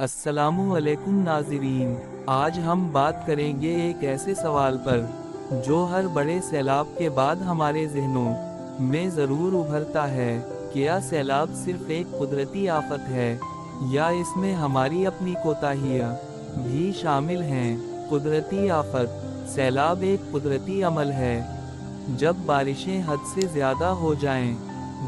अस्सलामुअलैकुम नाज़रीन, आज हम बात करेंगे एक ऐसे सवाल पर जो हर बड़े सैलाब के बाद हमारे ज़हनों में ज़रूर उभरता है। क्या सैलाब सिर्फ एक कुदरती आफत है या इसमें हमारी अपनी कोताहियाँ भी शामिल हैं? कुदरती आफत। सैलाब एक कुदरती अमल है। जब बारिशें हद से ज़्यादा हो जाएं,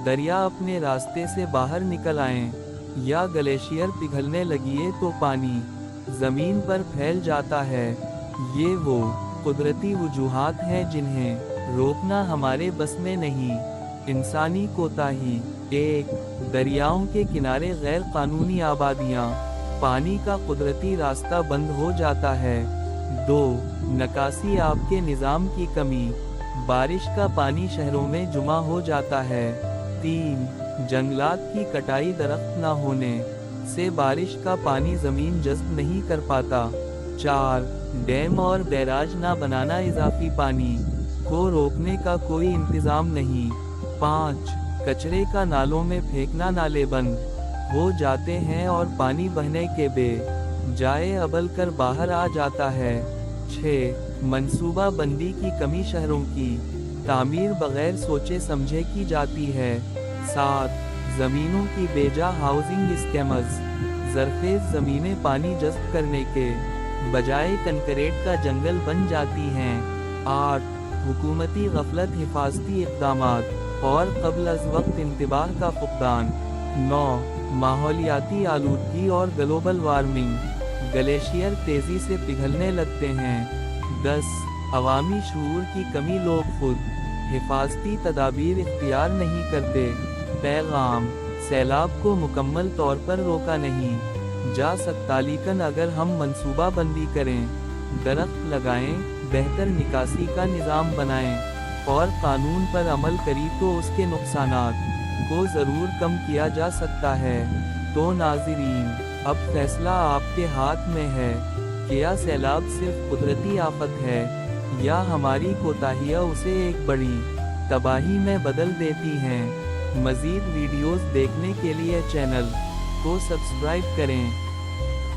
दरिया अपने रास्ते से बाहर निकल आएं या ग्लेशियर पिघलने लगिए तो पानी ज़मीन पर फैल जाता है। ये वो कुदरती वजूहात हैं जिन्हें रोकना हमारे बस में नहीं। इंसानी कोताही। 1. दरियाओं के किनारे गैर कानूनी आबादियाँ। पानी का कुदरती रास्ता बंद हो जाता है। 2. निकासी आब के निज़ाम की कमी। बारिश का पानी शहरों में जमा हो जाता है। 3. जंगलात की कटाई। दरख्त न होने से बारिश का पानी ज़मीन जज़्ब नहीं कर पाता। 4. डैम और बैराज न बनाना। इजाफी पानी को रोकने का कोई इंतज़ाम नहीं। 5. कचरे का नालों में फेंकना। नाले बंद हो जाते हैं और पानी बहने के बजाय अबल कर बाहर आ जाता है। 6. मनसूबा बंदी की कमी। शहरों की तामीर बगैर सोचे समझे की जाती है। 7. ज़मीनों की बेजा हाउसिंग स्कैमर्स। ज़रख़ेज़ ज़मीनें पानी जज़्ब करने के बजाय कंक्रीट का जंगल बन जाती हैं। 8. हुकूमती गफलत। हिफाजती इक़दामात और क़ब्ल अज़ वक्त इंतबाह का फुक़दान। 9. माहौलियाती आलूदगी और ग्लोबल वार्मिंग। ग्लेशियर तेज़ी से पिघलने लगते हैं। 10. अवामी शऊर की कमी। लोग खुद हिफाजती तदाबीर इख्तियार नहीं करते। पैगाम। सैलाब को मुकम्मल तौर पर रोका नहीं जा सकता, लेकिन अगर हम मनसूबा बंदी करें, दरख्त लगाएं, बेहतर निकासी का निज़ाम बनाएं और कानून पर अमल करें तो उसके नुकसानात को ज़रूर कम किया जा सकता है। तो नाज़रीन, अब फैसला आपके हाथ में है। क्या सैलाब सिर्फ कुदरती आफत है या हमारी कोताहियाँ उसे एक बड़ी तबाही में बदल देती हैं? मज़ीद वीडियोज़ देखने के लिए चैनल को सब्सक्राइब करें।